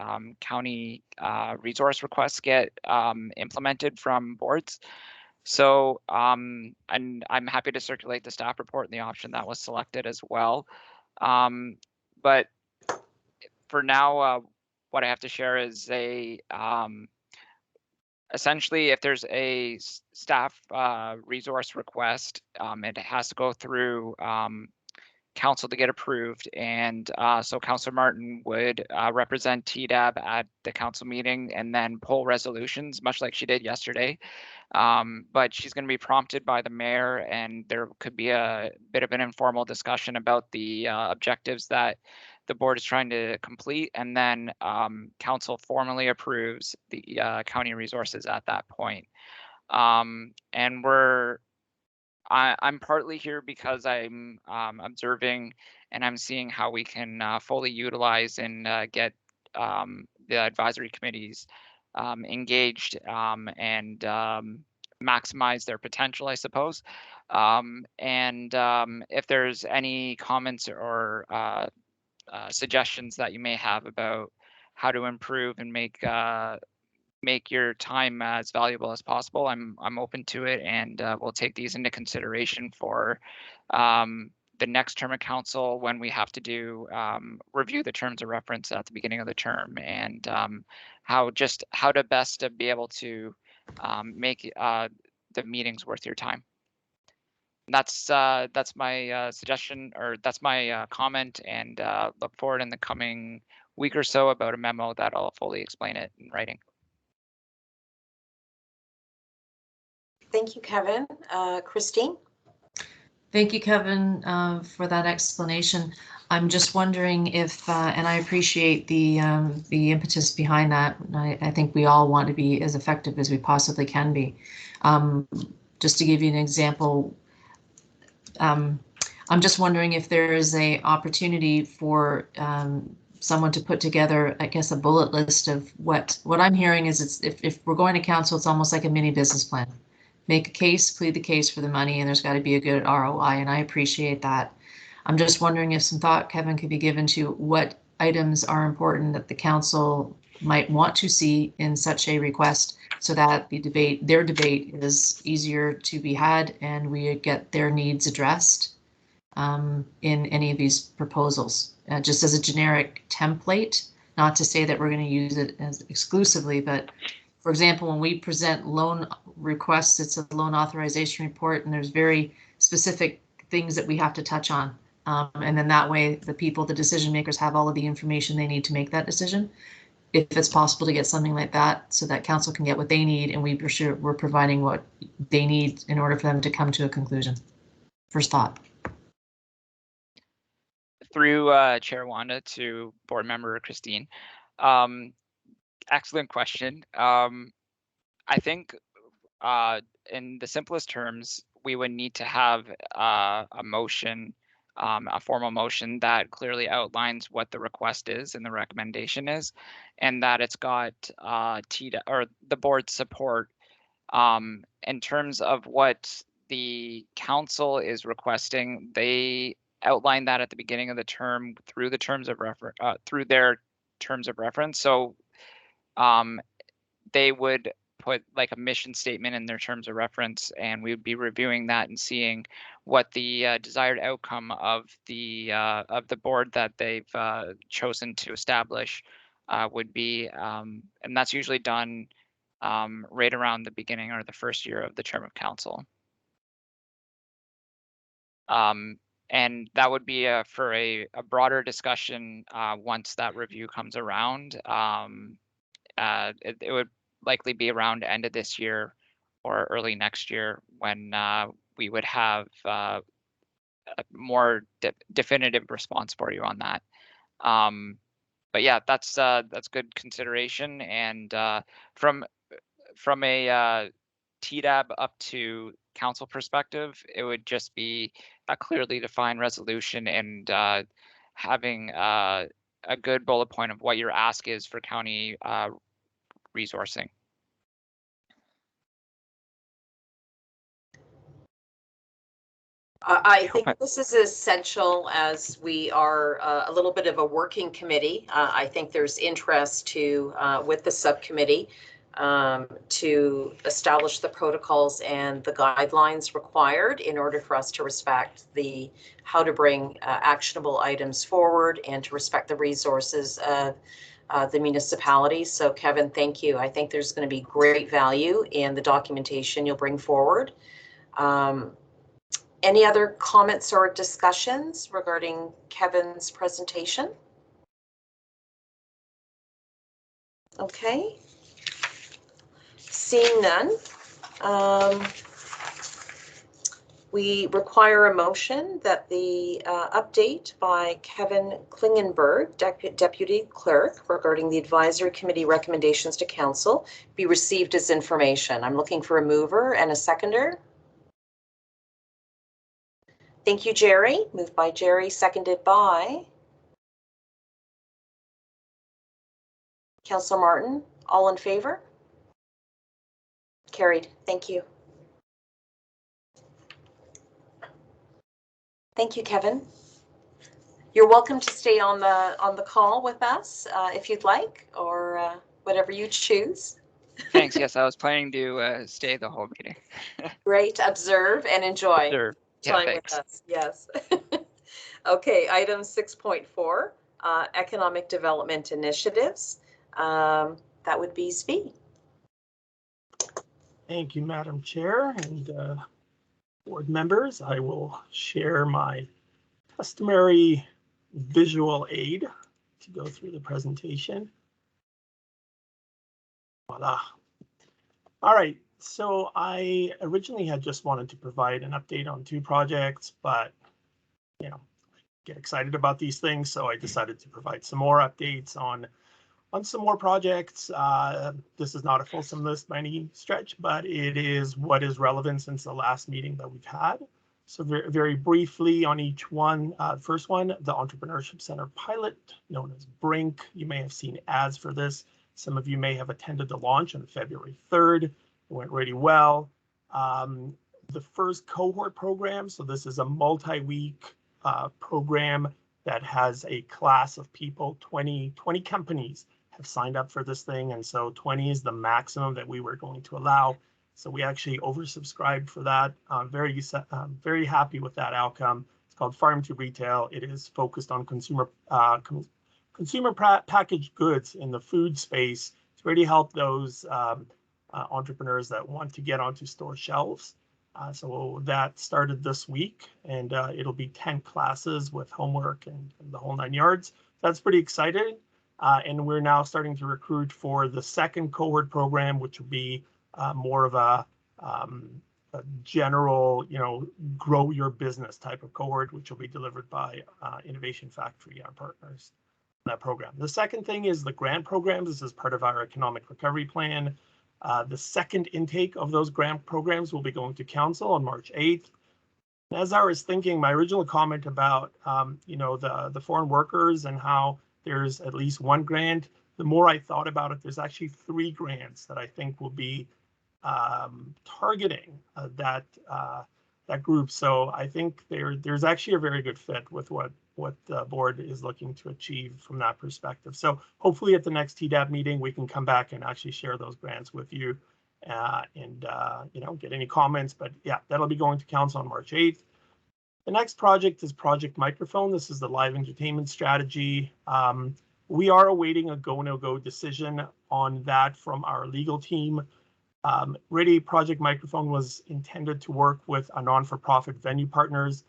Speaker 7: county resource requests get implemented from boards. So, and I'm happy to circulate the staff report and the option that was selected as well. But for now, what I have to share is essentially, if there's a staff resource request, it has to go through council to get approved. And so Councillor Martin would represent TDAB at the council meeting and then pull resolutions, much like she did yesterday. But she's going to be prompted by the mayor, and there could be a bit of an informal discussion about the objectives that the board is trying to complete, and then council formally approves the county resources at that point. And I'm partly here because I'm observing and I'm seeing how we can fully utilize and get the advisory committees engaged and maximize their potential, I suppose. If there's any comments or suggestions that you may have about how to improve and make your time as valuable as possible, I'm open to it, and we'll take these into consideration for the next term of council when we have to do review the terms of reference at the beginning of the term, and how to best to be able to make the meetings worth your time. That's my suggestion, or that's my comment, and look forward in the coming week or so about a memo that'll fully explain it in writing.
Speaker 2: Thank you, Kevin. Christine?
Speaker 6: Thank you, Kevin, for that explanation. I'm just wondering if, and I appreciate the impetus behind that. I think we all want to be as effective as we possibly can be. Just to give you an example, I'm just wondering if there is an opportunity for someone to put together, I guess, a bullet list of what I'm hearing is if we're going to council, it's almost like a mini business plan. Make a case, plead the case for the money, and there's got to be a good ROI, and I appreciate that. I'm just wondering if some thought, Kevin, could be given to what items are important that the council might want to see in such a request, so that their debate is easier to be had and we get their needs addressed in any of these proposals. Just as a generic template, not to say that we're going to use it as exclusively, but for example, when we present loan requests, it's a loan authorization report, and there's very specific things that we have to touch on. And then that way, the decision makers have all of the information they need to make that decision. If it's possible to get something like that so that council can get what they need, and we're providing what they need in order for them to come to a conclusion. First thought.
Speaker 7: Through Chair Wanda to Board Member Christine. Excellent question. I think in the simplest terms, we would need to have a motion, a formal motion that clearly outlines what the request is and the recommendation is, and that it's got the board's support. In terms of what the council is requesting, they outline that at the beginning of the term through the terms of reference, through their terms of reference. So they would put like a mission statement in their terms of reference, and we would be reviewing that and seeing what the desired outcome of the board that they've chosen to establish would be, and that's usually done right around the beginning or the first year of the term of council. and that would be for a broader discussion once that review comes around. It would likely be around end of this year or early next year when we would have a more definitive response for you on that. But yeah, that's good consideration. And from a TDAB up to council perspective, it would just be a clearly defined resolution and having a good bullet point of what your ask is for county resourcing.
Speaker 2: I think this is essential as we are a little bit of a working committee. I think there's interest to with the subcommittee to establish the protocols and the guidelines required in order for us to respect how to bring actionable items forward and to respect the resources of the municipality. So Kevin, thank you. I think there's going to be great value in the documentation you'll bring forward. Any other comments or discussions regarding Kevin's presentation? Okay. Seeing none, we require a motion that the update by Kevin Klingenberg, Deputy Clerk, regarding the Advisory Committee recommendations to Council be received as information. I'm looking for a mover and a seconder. Thank you, Jerry. Moved by Jerry, seconded by Councillor Martin. All in favor? Carried. Thank you. Thank you, Kevin. You're welcome to stay on the call with us if you'd like, or whatever you choose.
Speaker 7: Thanks. Yes, I was planning to stay the whole meeting.
Speaker 2: Great. Observe and enjoy.
Speaker 7: Sure. Yeah,
Speaker 2: Time
Speaker 7: thanks.
Speaker 2: with us. Yes. Okay. Item 6.4, economic development initiatives. That would be Zvi.
Speaker 5: Thank you, Madam Chair and board members. I will share my customary visual aid to go through the presentation. Voila. All right. So I originally had just wanted to provide an update on 2 projects, but I get excited about these things, so I decided to provide some more updates on some more projects. This is not a fulsome list by any stretch, but it is what is relevant since the last meeting that we've had. So very, very briefly on each one. First one, the Entrepreneurship Center pilot, known as BRINC. You may have seen ads for this. Some of you may have attended the launch on February 3rd. It went really well. The first cohort program, so this is a multi-week program that has a class of people, 20 companies have signed up for this thing, and so 20 is the maximum that we were going to allow. So we actually oversubscribed for that. Very happy with that outcome. It's called Farm to Retail. It is focused on consumer packaged goods in the food space to really help those entrepreneurs that want to get onto store shelves. So that started this week, and it'll be 10 classes with homework and the whole 9 yards. That's pretty exciting. And we're now starting to recruit for the second cohort program, which will be more of a general, grow your business type of cohort, which will be delivered by Innovation Factory, our partners in that program. The second thing is the grant programs. This is part of our economic recovery plan. The second intake of those grant programs will be going to council on March 8th. As I was thinking, my original comment about, the foreign workers and how there's at least 1 grant, the more I thought about it, there's actually 3 grants that I think will be targeting that group. So I think there's actually a very good fit with what the board is looking to achieve from that perspective. So hopefully at the next TDAB meeting, we can come back and actually share those grants with you and get any comments. But yeah, that'll be going to council on March 8th. The next project is Project Microphone. This is the live entertainment strategy. We are awaiting a go, no-go decision on that from our legal team. Really, Project Microphone was intended to work with a non-for-profit venue partners.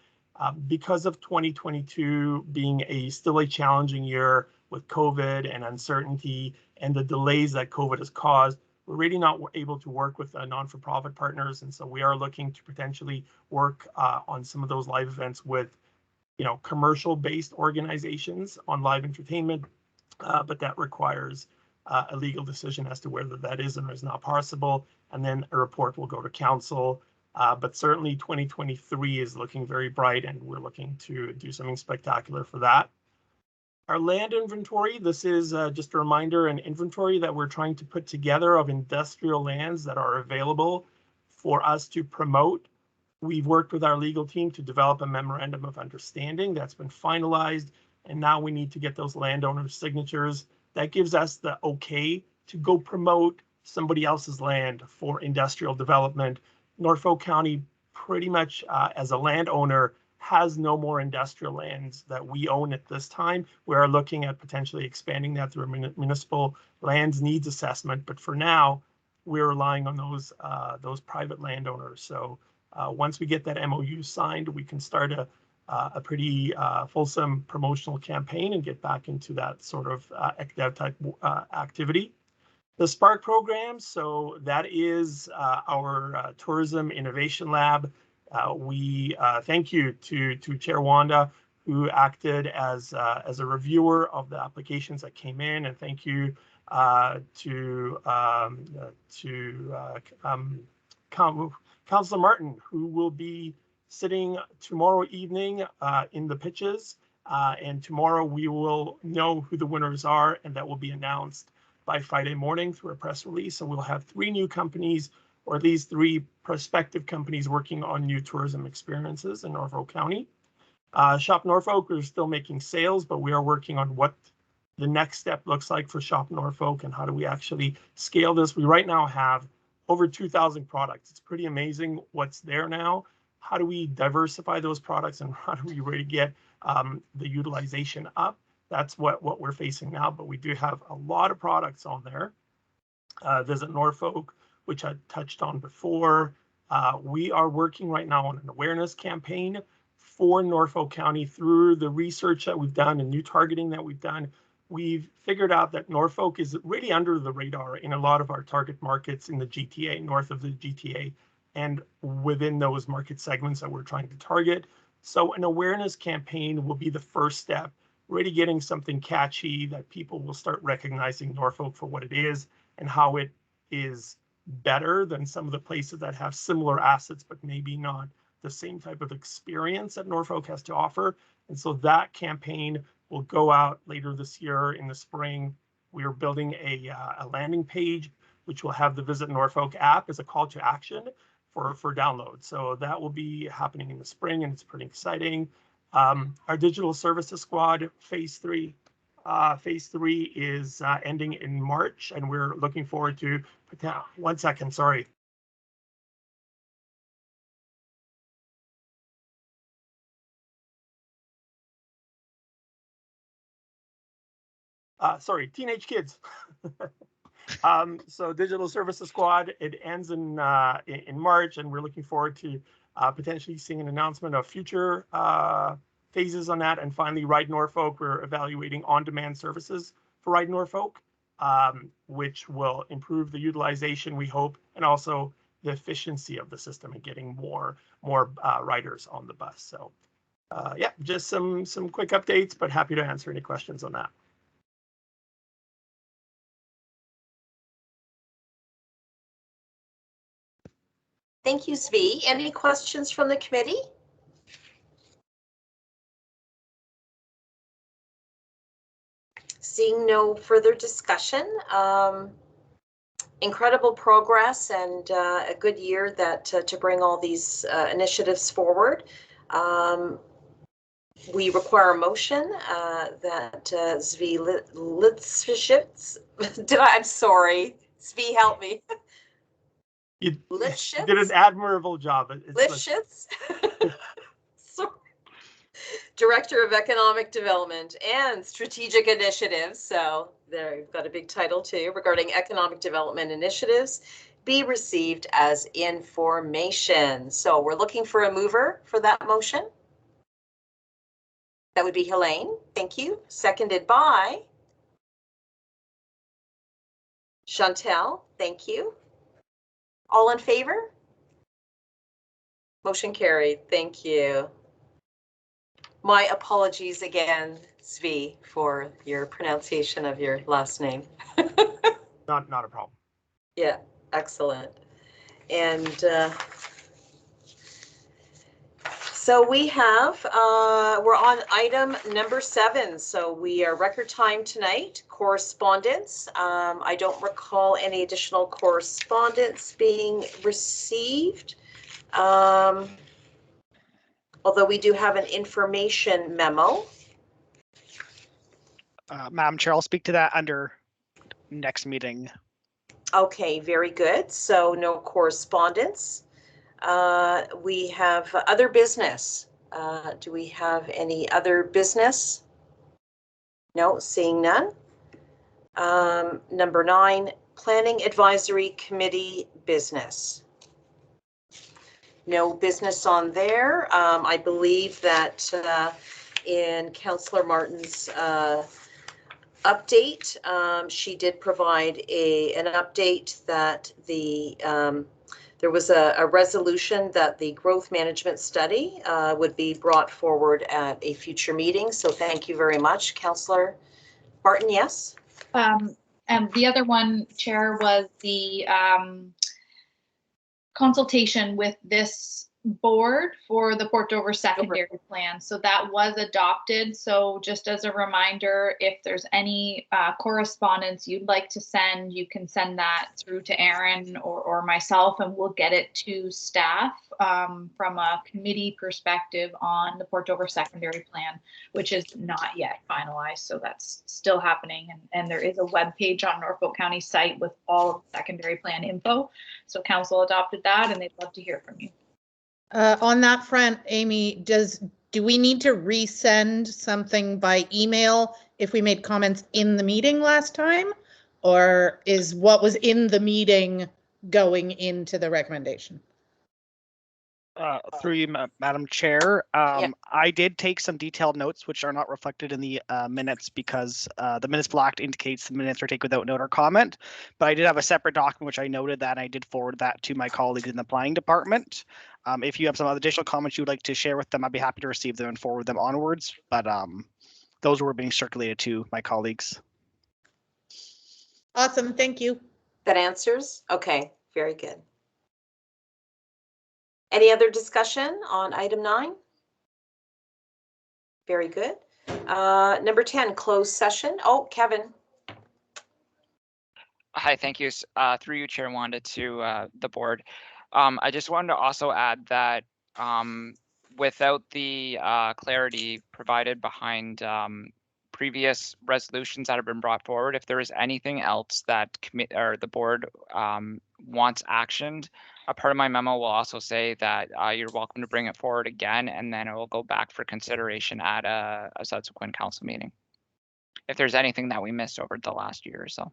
Speaker 5: Because of 2022 being still a challenging year with COVID and uncertainty and the delays that COVID has caused, we're really not able to work with non-for-profit partners. And so we are looking to potentially work on some of those live events with, commercial-based organizations on live entertainment, but that requires a legal decision as to whether that is or is not possible. And then a report will go to council. But certainly 2023 is looking very bright, and we're looking to do something spectacular for that. Our land inventory, this is just a reminder, an inventory that we're trying to put together of industrial lands that are available for us to promote. We've worked with our legal team to develop a memorandum of understanding that's been finalized, and now we need to get those landowners' signatures. That gives us the okay to go promote somebody else's land for industrial development. Norfolk County pretty much as a landowner has no more industrial lands that we own at this time. We are looking at potentially expanding that through a municipal lands needs assessment, but for now, we're relying on those private landowners. So once we get that MOU signed, we can start a pretty fulsome promotional campaign and get back into that sort of ECDEV type activity. The Spark program, so that is our tourism innovation lab. We thank you to Chair Wanda, who acted as a reviewer of the applications that came in, and thank you to Councillor Martin, who will be sitting tomorrow evening in the pitches, and tomorrow we will know who the winners are, and that will be announced by Friday morning through a press release. So we'll have 3 new companies, or at least 3 prospective companies working on new tourism experiences in Norfolk County. Shop Norfolk, we're still making sales, but we are working on what the next step looks like for Shop Norfolk and how do we actually scale this. We right now have over 2,000 products. It's pretty amazing what's there now. How do we diversify those products, and how do we really get the utilization up? That's what we're facing now, but we do have a lot of products on there. Visit Norfolk, which I touched on before. We are working right now on an awareness campaign for Norfolk County through the research that we've done and new targeting that we've done. We've figured out that Norfolk is really under the radar in a lot of our target markets in the GTA, north of the GTA, and within those market segments that we're trying to target. So an awareness campaign will be the first step, really getting something catchy that people will start recognizing Norfolk for what it is and how it is better than some of the places that have similar assets, but maybe not the same type of experience that Norfolk has to offer. And so that campaign will go out later this year in the spring. We are building a landing page, which will have the Visit Norfolk app as a call to action for download. So that will be happening in the spring, and it's pretty exciting. Our digital services squad phase 3 is ending in March, and we're looking forward to 1 second, sorry. Sorry, teenage kids. So digital services squad, it ends in March, and we're looking forward to potentially seeing an announcement of future phases on that. And finally, Ride Norfolk, we're evaluating on-demand services for Ride Norfolk, which will improve the utilization, we hope, and also the efficiency of the system and getting more riders on the bus. So yeah, just some quick updates, but happy to answer any questions on that.
Speaker 2: Thank you, Zvi. Any questions from the committee? Seeing no further discussion, incredible progress and a good year that to bring all these initiatives forward. We require a motion that Zvi Lipschitz, I'm sorry, Zvi, help me.
Speaker 5: You did an admirable job.
Speaker 2: Lipschitz? Sorry. Director of Economic Development and Strategic Initiatives. So there, you've got a big title too, regarding economic development initiatives, be received as information. So we're looking for a mover for that motion. That would be Helene. Thank you. Seconded by Chantel. Thank you. All in favor? Motion carried. Thank you. My apologies again, Zvi, for your pronunciation of your last name.
Speaker 5: Not a problem.
Speaker 2: Yeah, excellent. And so we have, we're on item number 7. So we are record time tonight, correspondence. I don't recall any additional correspondence being received. Although we do have an information memo.
Speaker 1: Madam Chair, I'll speak to that under next meeting.
Speaker 2: Okay, very good. So no correspondence. We have other business. Do we have any other business? No, seeing none. Number 9, Planning Advisory Committee business. No business on there. I believe that in Councillor Martin's update, she did provide an update that there was a resolution that the growth management study would be brought forward at a future meeting. So thank you very much, Councillor Martin. Yes.
Speaker 4: And the other one, Chair, was the consultation with this board for the Port Dover secondary plan. So that was adopted. So just as a reminder, if there's any correspondence you'd like to send, you can send that through to Aaron or myself, and we'll get it to staff from a committee perspective on the Port Dover secondary plan, which is not yet finalized. So that's still happening. And there is a web page on Norfolk County site with all of the secondary plan info. So council adopted that, and they'd love to hear from you.
Speaker 3: On that front, Amy, do we need to resend something by email if we made comments in the meeting last time? Or is what was in the meeting going into the recommendation?
Speaker 1: Through you, Madam Chair, I did take some detailed notes which are not reflected in the minutes because the minutes block indicates the minutes are taken without note or comment. But I did have a separate document which I noted that, and I did forward that to my colleagues in the planning department. If you have some additional comments you'd like to share with them, I'd be happy to receive them and forward them onwards. But those were being circulated to my colleagues.
Speaker 3: Awesome, thank you.
Speaker 2: That answers? Okay, very good. Any other discussion on item 9? Very good. Number 10, closed session. Oh, Kevin.
Speaker 7: Hi, thank you. Through you, Chair Wanda, to the board. I just wanted to also add that without the clarity provided behind previous resolutions that have been brought forward, if there is anything else that the board wants actioned, a part of my memo will also say that you're welcome to bring it forward again, and then it will go back for consideration at a subsequent council meeting, if there's anything that we missed over the last year or so.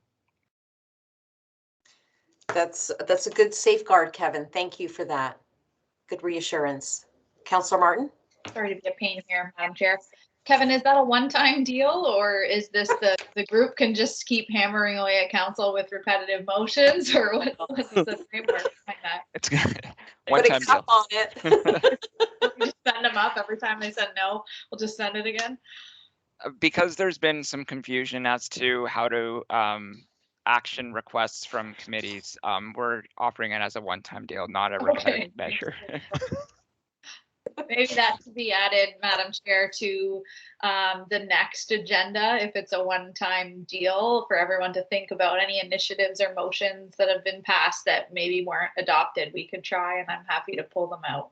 Speaker 2: That's a good safeguard, Kevin. Thank you for that. Good reassurance. Councillor Martin?
Speaker 4: Sorry to be a pain here, Madam Chair. Kevin, is that a one-time deal, or is this the group can just keep hammering away at council with repetitive motions, or what's the framework behind that?
Speaker 7: It's good.
Speaker 2: Put a cup on it.
Speaker 4: We'll just send them up every time they said no. We'll just send it again.
Speaker 7: Because there's been some confusion as to how to action requests from committees, we're offering it as a one-time deal, not a repetitive measure.
Speaker 4: Maybe that should be added, Madam Chair, to the next agenda if it's a one-time deal, for everyone to think about any initiatives or motions that have been passed that maybe weren't adopted. We could try, and I'm happy to pull them out.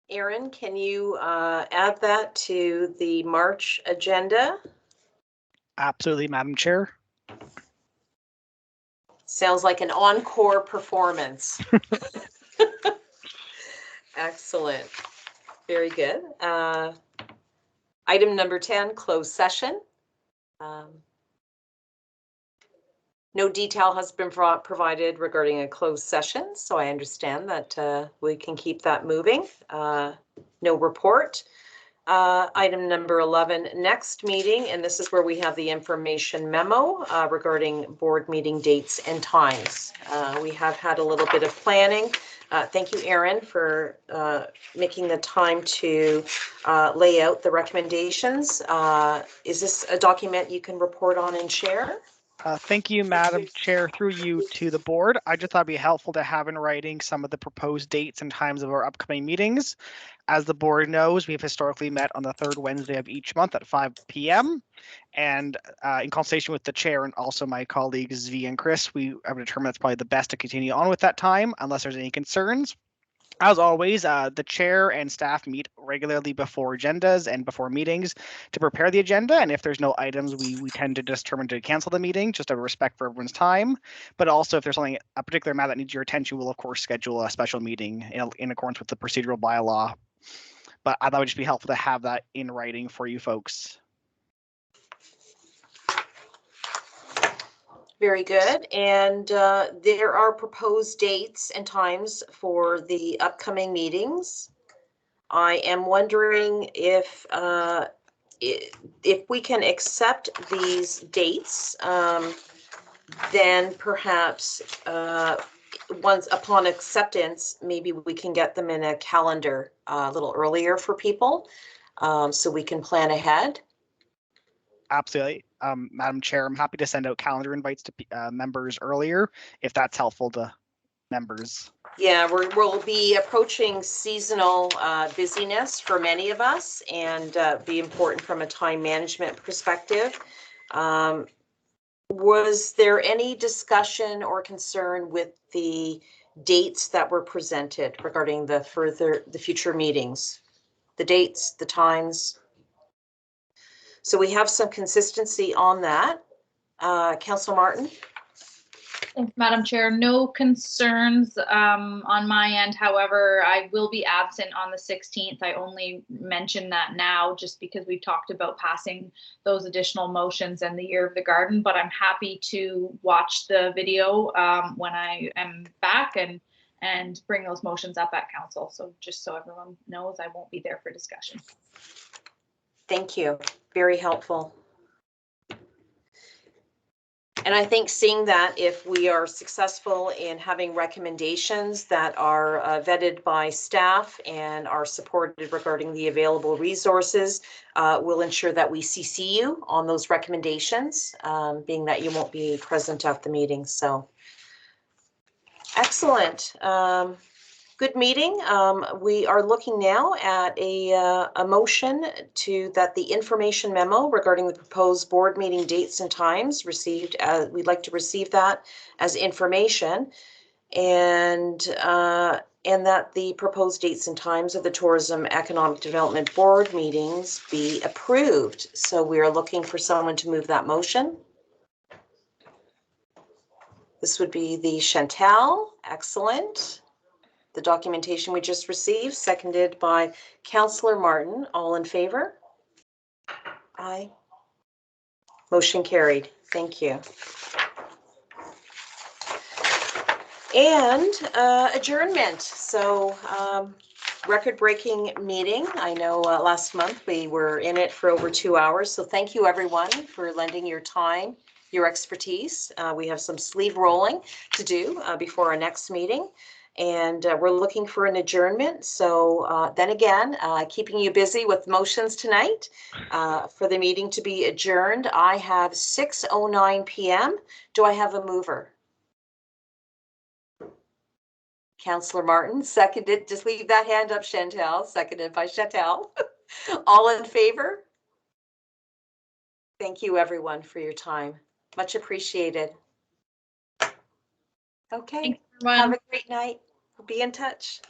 Speaker 2: Aaron, can you add that to the March agenda?
Speaker 1: Absolutely, Madam Chair.
Speaker 2: Sounds like an encore performance. Excellent. Very good. Item number 10, closed session. No detail has been provided regarding a closed session, so I understand that we can keep that moving. No report. Item number 11, next meeting, and this is where we have the information memo regarding board meeting dates and times. We have had a little bit of planning. Thank you, Erin, for making the time to lay out the recommendations. Is this a document you can report on and share?
Speaker 1: Thank you, Madam Chair, through you to the board. I just thought it'd be helpful to have in writing some of the proposed dates and times of our upcoming meetings. As the board knows, we've historically met on the third Wednesday of each month at 5 p.m. And in consultation with the chair and also my colleagues V and Chris, we have determined it's probably the best to continue on with that time unless there's any concerns. As always, the chair and staff meet regularly before agendas and before meetings to prepare the agenda. And if there's no items, we tend to determine to cancel the meeting, just out of respect for everyone's time. But also, if there's something, a particular matter that needs your attention, we'll of course schedule a special meeting in accordance with the procedural bylaw. But I thought it would just be helpful to have that in writing for you folks.
Speaker 2: Very good. And there are proposed dates and times for the upcoming meetings. I am wondering if we can accept these dates, then perhaps once upon acceptance, maybe we can get them in a calendar a little earlier for people, so we can plan ahead.
Speaker 1: Absolutely. Madam Chair, I'm happy to send out calendar invites to members earlier if that's helpful to members.
Speaker 2: Yeah, we'll be approaching seasonal busyness for many of us, and be important from a time management perspective. Was there any discussion or concern with the dates that were presented regarding the future meetings? The dates, the times? So we have some consistency on that. Councillor Martin?
Speaker 4: Thanks, Madam Chair. No concerns on my end. However, I will be absent on the 16th. I only mention that now just because we've talked about passing those additional motions and the Year of the Garden, but I'm happy to watch the video when I am back and bring those motions up at council. So just so everyone knows, I won't be there for discussion.
Speaker 2: Thank you. Very helpful. And I think seeing that if we are successful in having recommendations that are vetted by staff and are supported regarding the available resources, will ensure that we CC you on those recommendations, being that you won't be present at the meeting. So excellent. Good meeting. We are looking now at a motion that the information memo regarding the proposed board meeting dates and times received. We'd like to receive that as information, and that the proposed dates and times of the Tourism Economic Development Board meetings be approved. So we are looking for someone to move that motion. This would be the Chantal. Excellent. The documentation we just received, seconded by Councillor Martin. All in favor? Aye. Motion carried. Thank you. And adjournment. So record-breaking meeting. I know last month we were in it for over 2 hours. So thank you everyone for lending your time, your expertise. We have some sleeve rolling to do before our next meeting. And we're looking for an adjournment. So then again, keeping you busy with motions tonight for the meeting to be adjourned. I have 6:09 p.m. Do I have a mover? Councillor Martin, seconded. Just leave that hand up, Chantal. Seconded by Chantal. All in favor? Thank you everyone for your time. Much appreciated. Okay.
Speaker 4: Thanks, everyone.
Speaker 2: Have a great night. Be in touch.